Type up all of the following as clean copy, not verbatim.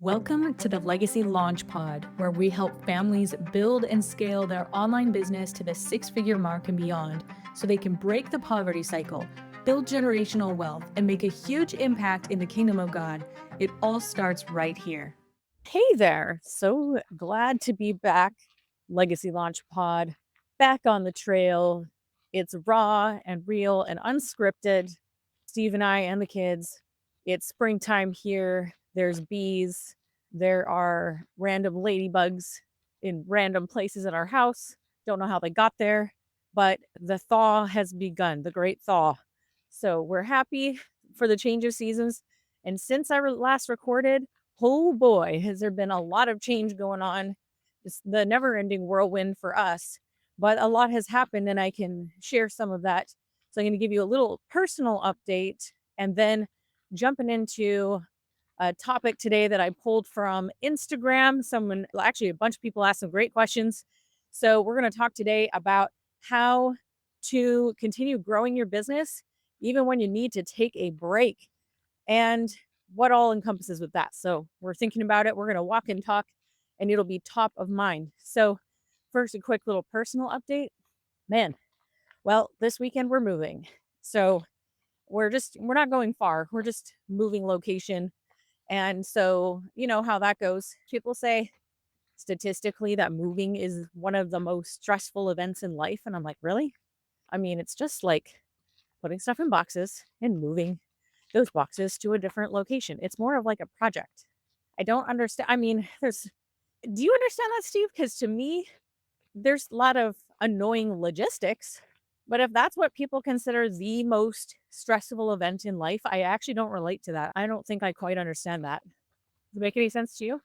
Welcome to the Legacy LaunchPod, where we help families build and scale their online business to the six-figure mark and beyond so they can break the poverty cycle, build generational wealth, and make a huge impact in the kingdom of God. It all starts right here. Hey there. So glad to be back. Legacy LaunchPod, back on the trail. It's raw and real and unscripted. Steve and I and the kids. It's springtime here. There's bees. There are random ladybugs in random places in our house. Don't know how they got there, but the thaw has begun, the great thaw. So we're happy for the change of seasons. And since I last recorded, oh boy, has there been a lot of change going on. It's the never ending whirlwind for us, but a lot has happened and I can share some of that. So I'm going to give you a little personal update and then jumping into a topic today that I pulled from Instagram. Actually, a bunch of people asked some great questions. So we're going to talk today about how to continue growing your business, even when you need to take a break, and what all encompasses with that. So we're thinking about it. We're going to walk and talk, and it'll be top of mind. So, first, a quick little personal update. Man, well, this weekend we're moving. So, we're not going far. We're just moving location. And so, you know how that goes. People say statistically that moving is one of the most stressful events in life. And I'm like, really? I mean, it's just like putting stuff in boxes and moving those boxes to a different location. It's more of like a project. I don't understand. I mean, do you understand that, Steve? Because to me, there's a lot of annoying logistics. But if that's what people consider the most stressful event in life, I actually don't relate to that. I don't think I quite understand that. Does it make any sense to you?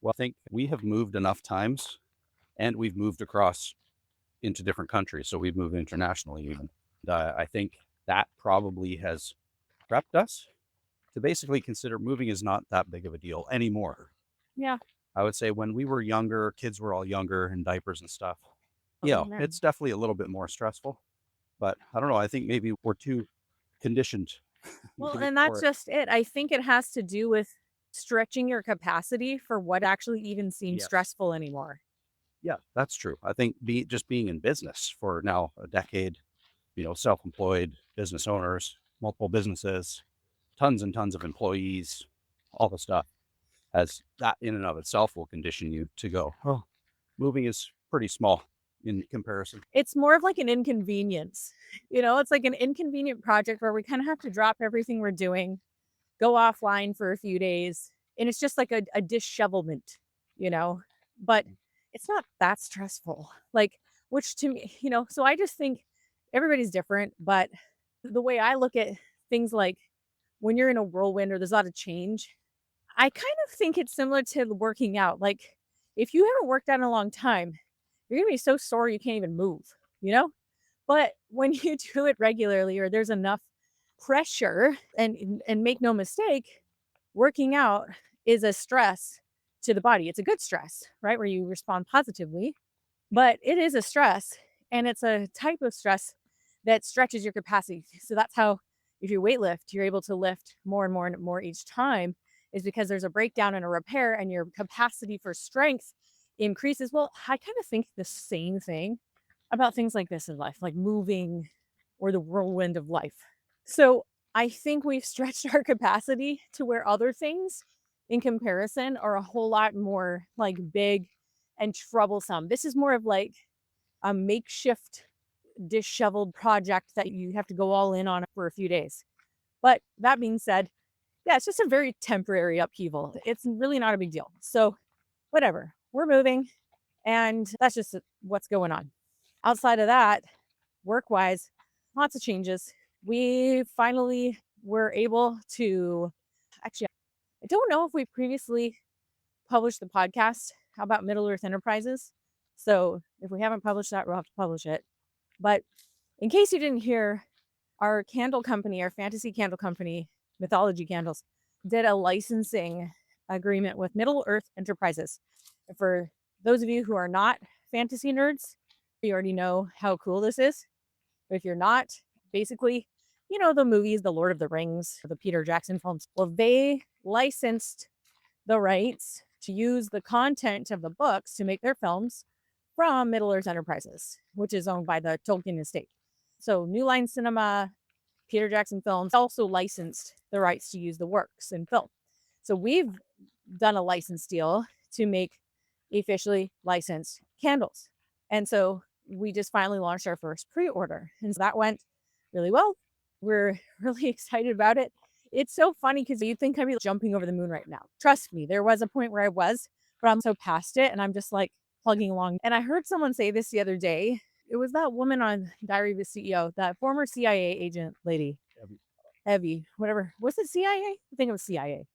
Well, I think we have moved enough times and we've moved across into different countries. So we've moved internationally even. I think that probably has prepped us to basically consider moving is not that big of a deal anymore. Yeah. I would say when we were younger, kids were all younger in diapers and stuff. Oh, Yeah, man. it's definitely a little bit more stressful, but I don't know. I think maybe we're too conditioned Well, maybe and that's for it. just it. I think it has to do with stretching your capacity for what actually even seems Yes. stressful anymore. Yeah, that's true. I think just being in business for now a decade, self-employed business owners, multiple businesses, tons and tons of employees, all the stuff, as that in and of itself will condition you to go, oh, moving is pretty small in comparison. It's more of like an inconvenience. It's like an inconvenient project where we kind of have to drop everything we're doing, go offline for a few days, and it's just like a dishevelment, you know? But it's not that stressful. Like, which to me, so I just think everybody's different, but the way I look at things, like when you're in a whirlwind or there's a lot of change, I kind of think it's similar to working out. Like, if you haven't worked out in a long time, you're gonna be so sore you can't even move, you know? But when you do it regularly or there's enough pressure, and make no mistake, working out is a stress to the body. It's a good stress, right? Where you respond positively, but it is a stress, and it's a type of stress that stretches your capacity. So that's how, if you weight lift, you're able to lift more and more and more each time, is because there's a breakdown and a repair and your capacity for strength increases. Well, I kind of think the same thing about things like this in life, like moving or the whirlwind of life. So I think we've stretched our capacity to where other things in comparison are a whole lot more like big and troublesome. This is more of like a makeshift, disheveled project that you have to go all in on for a few days. But that being said, yeah, it's just a very temporary upheaval. It's really not a big deal. So, whatever, we're moving, and that's just what's going on. Outside of that, work wise, lots of changes. We finally were able to, actually, I don't know if we previously published the podcast about Middle Earth Enterprises. So if we haven't published that, we'll have to publish it. But in case you didn't hear, our candle company, our fantasy candle company, Mythology Candles, did a licensing agreement with Middle Earth Enterprises. For those of you who are not fantasy nerds, you already know how cool this is. But if you're not, basically, the movies, the Lord of the Rings, the Peter Jackson films, well, they licensed the rights to use the content of the books to make their films from Middle Earth Enterprises, which is owned by the Tolkien estate. So New Line Cinema, Peter Jackson Films also licensed the rights to use the works in film. So we've done a license deal to make officially licensed candles. And so we just finally launched our first pre-order. And so that went really well. We're really excited about it. It's so funny because you'd think I'd be jumping over the moon right now. Trust me, there was a point where I was, but I'm so past it and I'm just like plugging along. And I heard someone say this the other day. It was that woman on Diary of a CEO, that former CIA agent lady. Evie, whatever. Was it CIA? I think it was CIA.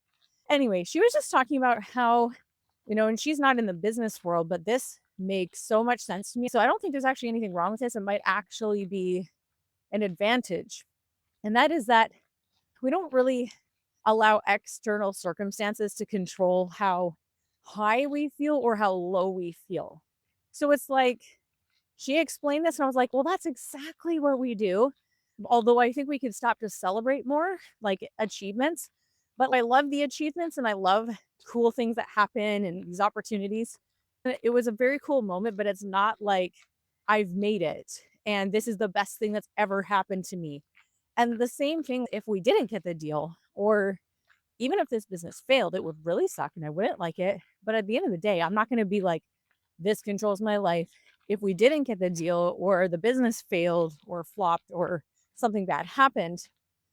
Anyway, she was just talking about how, and she's not in the business world, but this makes so much sense to me. So I don't think there's actually anything wrong with this. It might actually be an advantage. And that is that we don't really allow external circumstances to control how high we feel or how low we feel. So it's like she explained this and I was like, well, that's exactly what we do. Although I think we could stop to celebrate more like achievements. But I love the achievements and I love cool things that happen and these opportunities. It was a very cool moment, but it's not like I've made it and this is the best thing that's ever happened to me. And the same thing if we didn't get the deal, or even if this business failed, it would really suck and I wouldn't like it. But at the end of the day, I'm not going to be like, this controls my life. If we didn't get the deal or the business failed or flopped or something bad happened,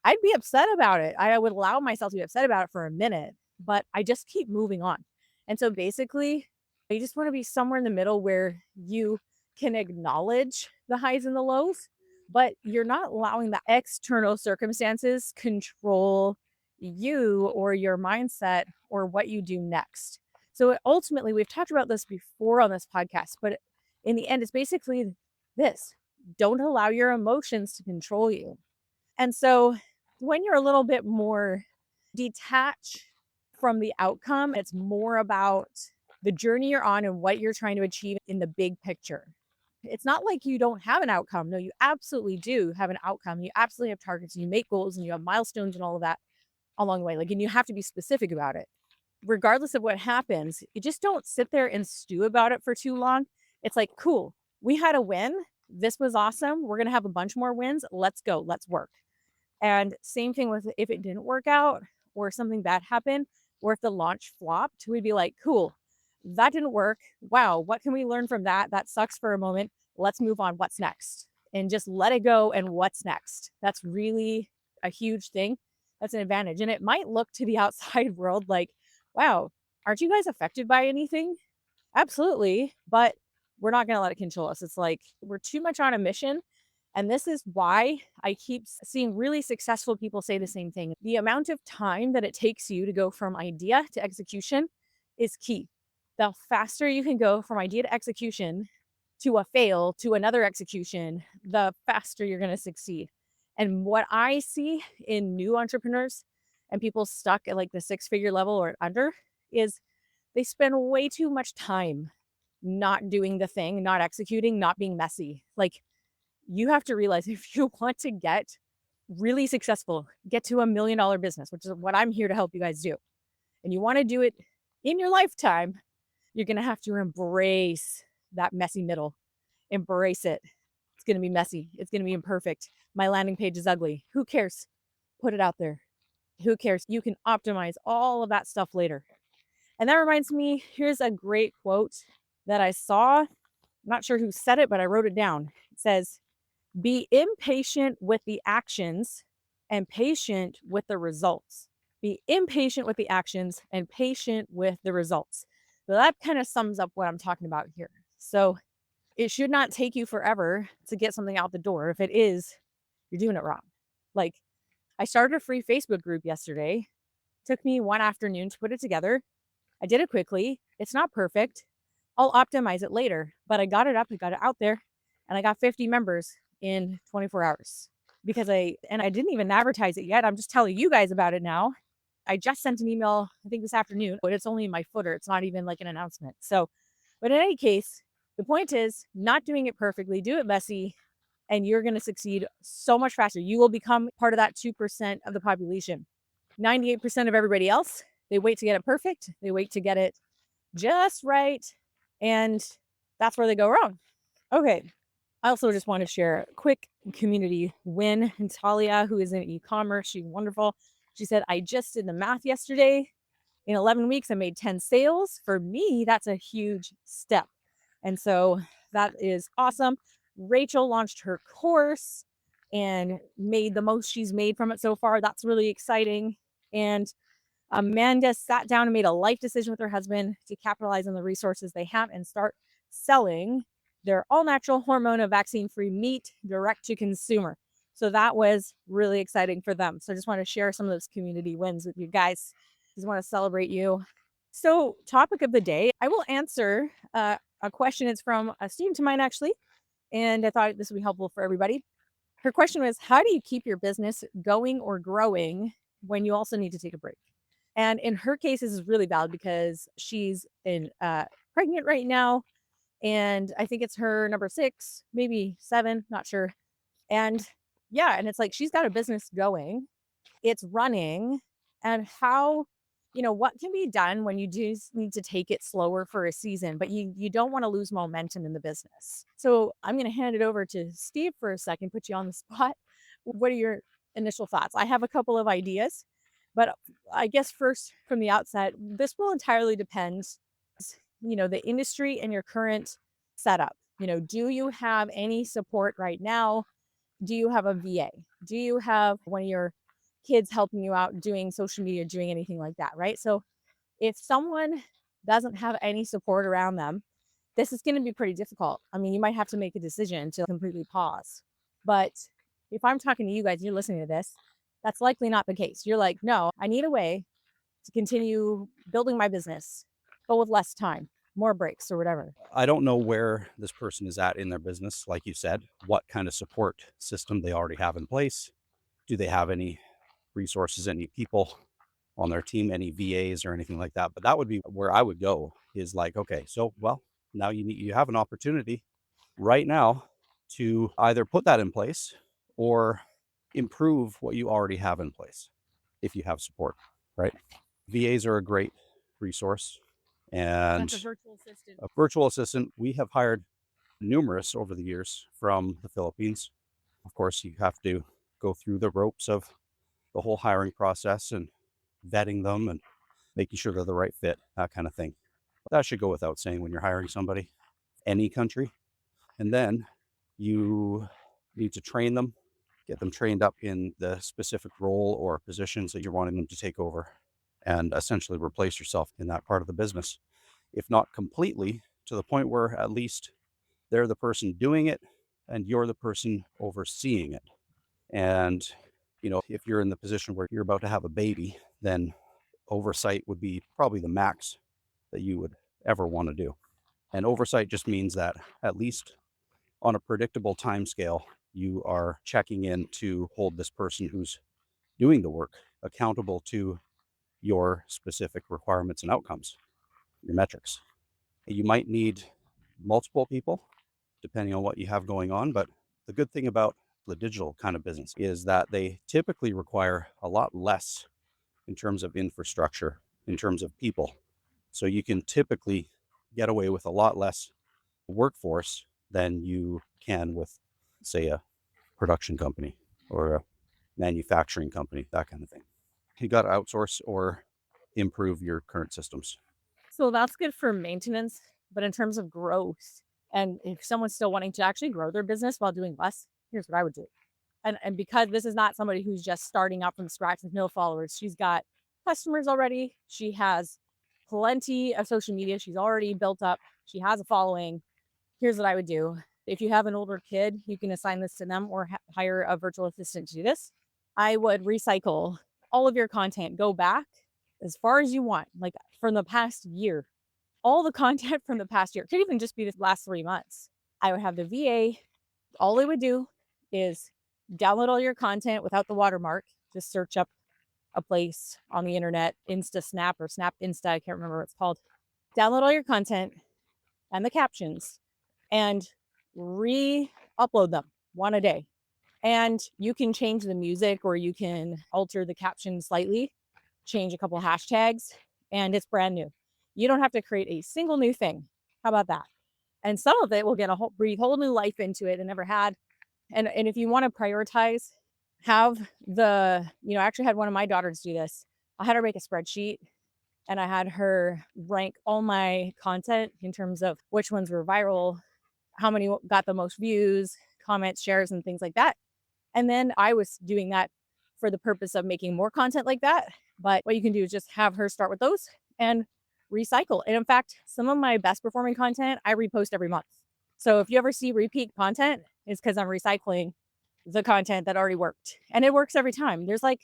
I'd be upset about it. I would allow myself to be upset about it for a minute, but I just keep moving on. And so basically, you just want to be somewhere in the middle where you can acknowledge the highs and the lows, but you're not allowing the external circumstances control you or your mindset or what you do next. So ultimately, we've talked about this before on this podcast, but in the end, it's basically this: don't allow your emotions to control you. And so when you're a little bit more detached from the outcome, it's more about the journey you're on and what you're trying to achieve in the big picture. It's not like you don't have an outcome. No, you absolutely do have an outcome. You absolutely have targets and you make goals and you have milestones and all of that along the way. And you have to be specific about it. Regardless of what happens, you just don't sit there and stew about it for too long. It's like, cool, we had a win. This was awesome. We're going to have a bunch more wins. Let's go. Let's work. And same thing with if it didn't work out or something bad happened, or if the launch flopped, we'd be like, cool, that didn't work. Wow, what can we learn from that? That sucks for a moment. Let's move on. What's next? And just let it go. And what's next? That's really a huge thing. That's an advantage. And it might look to the outside world like, wow, aren't you guys affected by anything? Absolutely. But we're not going to let it control us. It's like we're too much on a mission. And this is why I keep seeing really successful people say the same thing. The amount of time that it takes you to go from idea to execution is key. The faster you can go from idea to execution to a fail to another execution, the faster you're going to succeed. And what I see in new entrepreneurs and people stuck at like the 6-figure level or under is they spend way too much time not doing the thing, not executing, not being messy. Like, you have to realize if you want to get really successful, get to $1 million business, which is what I'm here to help you guys do, and you want to do it in your lifetime, you're going to have to embrace that messy middle. Embrace it. It's going to be messy. It's going to be imperfect. My landing page is ugly. Who cares? Put it out there. Who cares? You can optimize all of that stuff later. And that reminds me, here's a great quote that I saw. I'm not sure who said it, but I wrote it down. It says, be impatient with the actions and patient with the results. Be impatient with the actions and patient with the results. So that kind of sums up what I'm talking about here. So it should not take you forever to get something out the door. If it is, you're doing it wrong. Like, I started a free Facebook group yesterday. Took me one afternoon to put it together. I did it quickly. It's not perfect. I'll optimize it later, but I got it up, I got it out there, and I got 50 members in 24 hours because I didn't even advertise it yet. I'm just telling you guys about it now. I just sent an email, I think this afternoon, but it's only in my footer. It's not even like an announcement. So, but in any case, the point is not doing it perfectly, do it messy, and you're going to succeed so much faster. You will become part of that 2% of the population. 98% of everybody else They wait to get it perfect. They wait to get it just right. And that's where they go wrong. Okay. I also just want to share a quick community win. And Talia, who is in e-commerce, she's wonderful. She said, I just did the math yesterday. In 11 weeks, I made 10 sales. For me, that's a huge step. And so that is awesome. Rachel launched her course and made the most she's made from it so far. That's really exciting. And Amanda sat down and made a life decision with her husband to capitalize on the resources they have and start selling their all natural hormone and vaccine free meat direct to consumer. So that was really exciting for them. So I just want to share some of those community wins with you guys. Just want to celebrate you. So, topic of the day, I will answer a question. It's from a student of mine, actually. And I thought this would be helpful for everybody. Her question was, how do you keep your business going or growing when you also need to take a break? And in her case, this is really valid because she's pregnant right now. And I think it's her number 6, maybe 7, not sure. And yeah, and it's like she's got a business going, it's running, and how, what can be done when you do need to take it slower for a season, but you don't want to lose momentum in the business. So I'm going to hand it over to Steve for a second, put you on the spot. What are your initial thoughts? I have a couple of ideas, but I guess first from the outset, this will entirely depend, the industry and your current setup. Do you have any support right now? Do you have a VA? Do you have one of your kids helping you out doing social media, doing anything like that, right? So if someone doesn't have any support around them, this is going to be pretty difficult. I mean, you might have to make a decision to completely pause. But if I'm talking to you guys, you're listening to this, that's likely not the case. You're like, no, I need a way to continue building my business, but with less time, more breaks or whatever. I don't know where this person is at in their business, like you said, what kind of support system they already have in place. Do they have any resources, any people on their team, any VAs or anything like that? But that would be where I would go, is like, okay, so well, now you have an opportunity right now to either put that in place or improve what you already have in place if you have support, right? VAs are a great resource. And That's a virtual assistant. a virtual assistant, we have hired numerous over the years from the Philippines. Of course, you have to go through the ropes of the whole hiring process and vetting them and making sure they're the right fit, that kind of thing. But that should go without saying when you're hiring somebody, any country. And then you need to train them, get them trained up in the specific role or positions that you're wanting them to take over, and essentially replace yourself in that part of the business. If not completely, to the point where at least they're the person doing it and you're the person overseeing it. And, if you're in the position where you're about to have a baby, then oversight would be probably the max that you would ever want to do. And oversight just means that at least on a predictable time scale, you are checking in to hold this person who's doing the work accountable to your specific requirements and outcomes, your metrics. You might need multiple people depending on what you have going on. But the good thing about the digital kind of business is that they typically require a lot less in terms of infrastructure, in terms of people. So you can typically get away with a lot less workforce than you can with, say, a production company or a manufacturing company, that kind of thing. You got to outsource or improve your current systems. So that's good for maintenance, but in terms of growth, and if someone's still wanting to actually grow their business while doing less, here's what I would do. And because this is not somebody who's just starting out from scratch with no followers, she's got customers already. She has plenty of social media. She's already built up. She has a following. Here's what I would do. If you have an older kid, you can assign this to them or hire a virtual assistant to do this. I would recycle all of your content, go back as far as you want, like from the past year, all the content from the past year. It could even just be the last 3 months. I would have the VA. All they would do is download all your content without the watermark. Just search up a place on the internet, Insta Snap or Snap Insta, I can't remember what it's called. Download all your content and the captions and re-upload them one a day. And you can change the music or you can alter the caption slightly. change a couple hashtags, and it's brand new. You don't have to create a single new thing. How about that? And some of it will get breathe whole new life into it it never had. And if you want to prioritize, have I actually had one of my daughters do this. I had her make a spreadsheet and I had her rank all my content in terms of which ones were viral, how many got the most views, comments, shares, and things like that. And then I was doing that for the purpose of making more content like that. But what you can do is just have her start with those and recycle. And in fact, some of my best performing content I repost every month. So if you ever see repeat content, it's because I'm recycling the content that already worked. And it works every time. There's like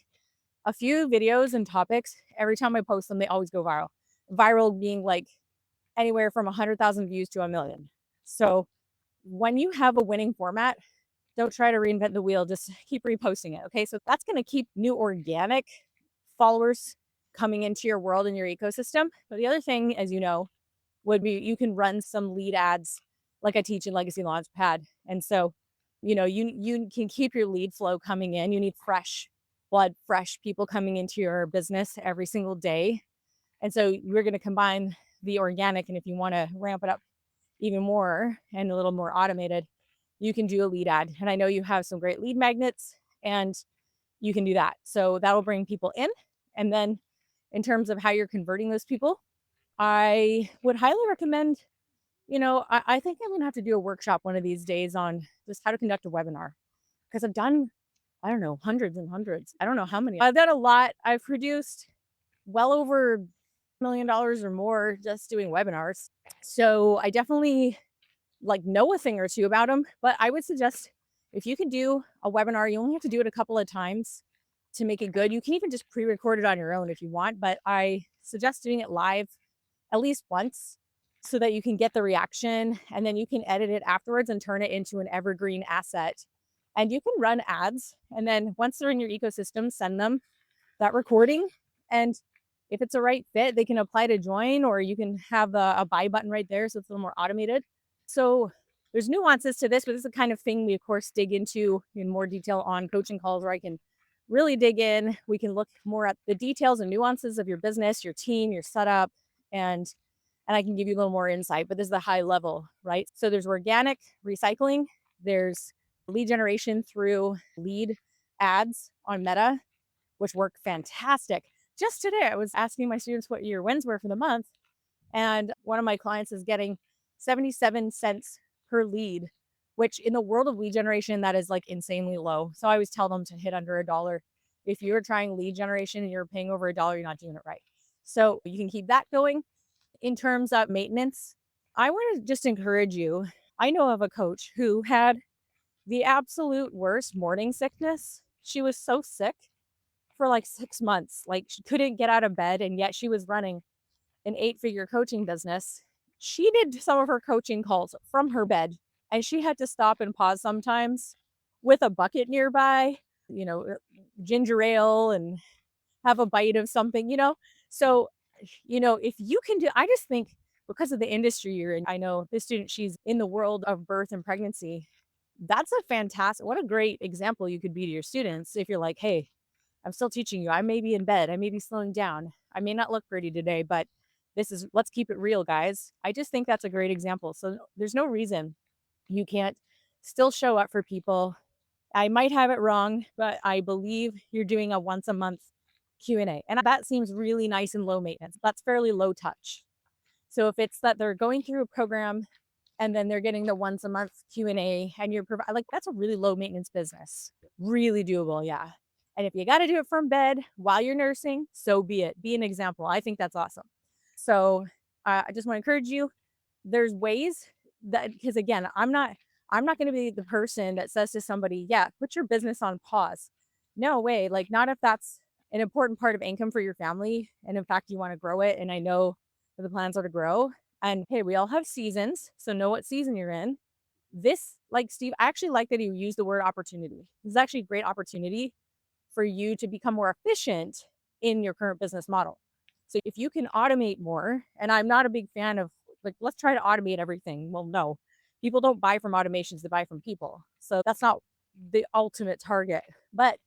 a few videos and topics. Every time I post them, they always go viral. Viral being like anywhere from 100,000 views to 1 million. So when you have a winning format, don't try to reinvent the wheel. Just keep reposting it. Okay. So that's going to keep new organic followers coming into your world and your ecosystem. But the other thing, as you know, would be you can run some lead ads like I teach in Legacy LaunchPad. And so, you can keep your lead flow coming in. You need fresh blood, fresh people coming into your business every single day. And so we're going to combine the organic. And if you want to ramp it up even more and a little more automated, you can do a lead ad. And I know you have some great lead magnets and you can do that. So that will bring people in. And then in terms of how you're converting those people, I would highly recommend, I think I'm going to have to do a workshop one of these days on just how to conduct a webinar because I've done, I don't know, hundreds and hundreds. I don't know how many. I've done a lot. I've produced well over $1 million or more just doing webinars. So I definitely know a thing or two about them, but I would suggest if you can do a webinar, you only have to do it a couple of times to make it good. You can even just pre-record it on your own if you want, but I suggest doing it live at least once so that you can get the reaction and then you can edit it afterwards and turn it into an evergreen asset. And you can run ads. And then once they're in your ecosystem, send them that recording. And if it's a right fit, they can apply to join, or you can have a buy button right there. So it's a little more automated. So there's nuances to this, but this is the kind of thing we, of course, dig into in more detail on coaching calls where I can really dig in. We can look more at the details and nuances of your business, your team, your setup, and I can give you a little more insight, but this is the high level, right? So there's organic recycling, there's lead generation through lead ads on Meta, which work fantastic. Just today, I was asking my students what your wins were for the month, and one of my clients is getting 77 cents per lead, which in the world of lead generation, that is like insanely low. So I always tell them to hit under $1. If you're trying lead generation and you're paying over $1, you're not doing it right. So you can keep that going. In terms of maintenance, I want to just encourage you. I know of a coach who had the absolute worst morning sickness. She was so sick for like 6 months. Like she couldn't get out of bed, and yet she was running an 8-figure coaching business. She did some of her coaching calls from her bed, and she had to stop and pause sometimes with a bucket nearby, ginger ale, and have a bite of something. So, if you can do, I just think because of the industry you're in, I know this student, she's in the world of birth and pregnancy. That's a fantastic, what a great example you could be to your students. If you're like, hey, I'm still teaching you. I may be in bed. I may be slowing down. I may not look pretty today, but let's keep it real, guys. I just think that's a great example. So there's no reason you can't still show up for people. I might have it wrong, but I believe you're doing a once a month Q&A. And that seems really nice and low maintenance. That's fairly low touch. So if it's that they're going through a program and then they're getting the once a month Q&A and you're that's a really low maintenance business. Really doable, yeah. And if you got to do it from bed while you're nursing, so be it. Be an example. I think that's awesome. So I just want to encourage you. There's ways that, because again, I'm not going to be the person that says to somebody, yeah, put your business on pause. No way. Like, not if that's an important part of income for your family. And in fact, you want to grow it. And I know the plans are to grow. And hey, we all have seasons. So know what season you're in. This, like Steve, I actually like that he used the word opportunity. This is actually a great opportunity for you to become more efficient in your current business model. So if you can automate more, and I'm not a big fan of let's try to automate everything. Well, no, people don't buy from automations, they buy from people. So that's not the ultimate target. But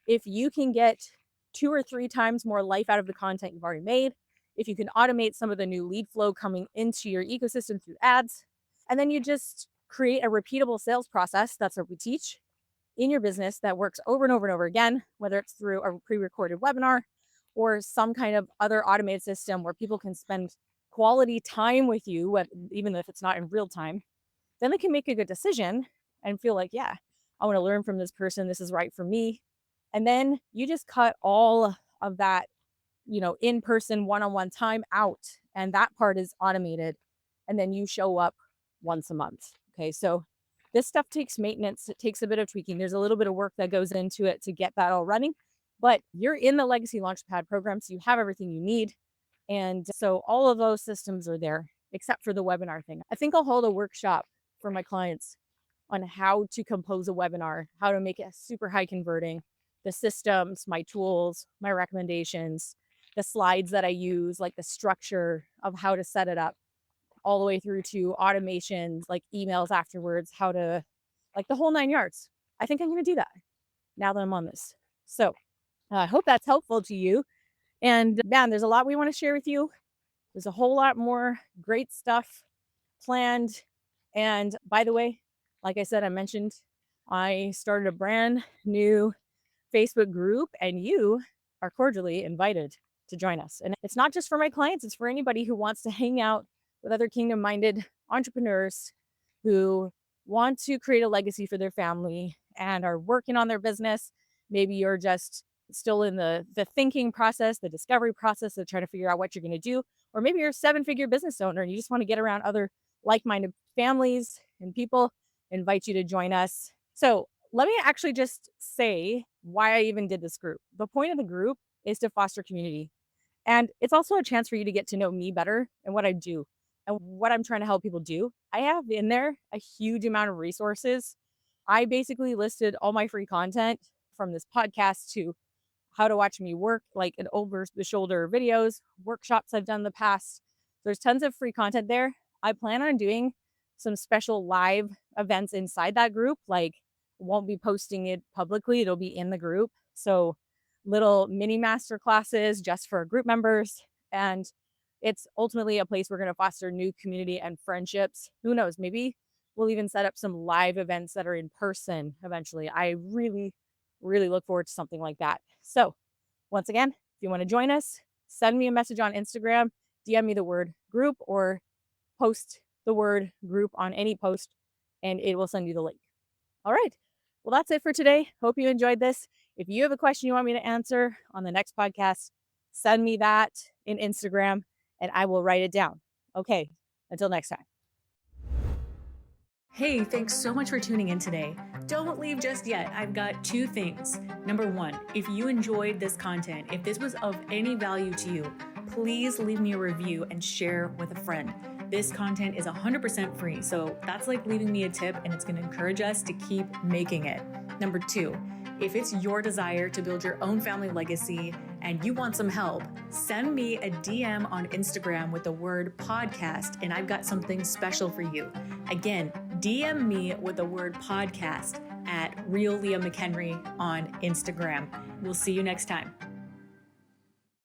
if you can get 2 or 3 times more life out of the content you've already made, if you can automate some of the new lead flow coming into your ecosystem through ads, and then you just create a repeatable sales process, that's what we teach, in your business that works over and over and over again, whether it's through a pre-recorded webinar or some kind of other automated system where people can spend quality time with you, even if it's not in real time, then they can make a good decision and feel like, yeah, I want to learn from this person. This is right for me. And then you just cut all of that, in-person one-on-one time out. And that part is automated. And then you show up once a month. Okay. So this stuff takes maintenance. It takes a bit of tweaking. There's a little bit of work that goes into it to get that all running. But you're in the Legacy Launchpad program, so you have everything you need. And so all of those systems are there, except for the webinar thing. I think I'll hold a workshop for my clients on how to compose a webinar, how to make it super high converting, the systems, my tools, my recommendations, the slides that I use, like the structure of how to set it up, all the way through to automations, like emails afterwards, how to, like the whole 9 yards. I think I'm going to do that now that I'm on this. So I hope that's helpful to you. And man, there's a lot we want to share with you. There's a whole lot more great stuff planned. And by the way, like I said, I mentioned, I started a brand new Facebook group, and you are cordially invited to join us. And it's not just for my clients, it's for anybody who wants to hang out with other kingdom-minded entrepreneurs who want to create a legacy for their family and are working on their business. Maybe you're just still in the thinking process, the discovery process of trying to figure out what you're going to do. Or maybe you're a 7-figure business owner and you just want to get around other like-minded families and people. Invite you to join us. So let me actually just say why I even did this group. The point of the group is to foster community. And it's also a chance for you to get to know me better and what I do and what I'm trying to help people do. I have in there a huge amount of resources. I basically listed all my free content, from this podcast to how to watch me work, like an over the shoulder videos, workshops I've done in the past. There's tons of free content there. I plan on doing some special live events inside that group. Like, won't be posting it publicly, it'll be in the group. So little mini master classes just for group members. And it's ultimately a place we're going to foster new community and friendships. Who knows? Maybe we'll even set up some live events that are in person eventually. I really look forward to something like that. So once again, if you want to join us, send me a message on Instagram, DM me the word group, or post the word group on any post, and it will send you the link. All right. Well, that's it for today. Hope you enjoyed this. If you have a question you want me to answer on the next podcast, send me that in Instagram and I will write it down. Okay. Until next time. Hey, thanks so much for tuning in today. Don't leave just yet. I've got 2 things. Number 1, if you enjoyed this content, if this was of any value to you, please leave me a review and share with a friend. This content is 100% free, so that's like leaving me a tip, and it's going to encourage us to keep making it. Number 2, if it's your desire to build your own family legacy and you want some help, send me a DM on Instagram with the word podcast, and I've got something special for you. Again, DM me with the word podcast at Real Leah McHenry on Instagram. We'll see you next time.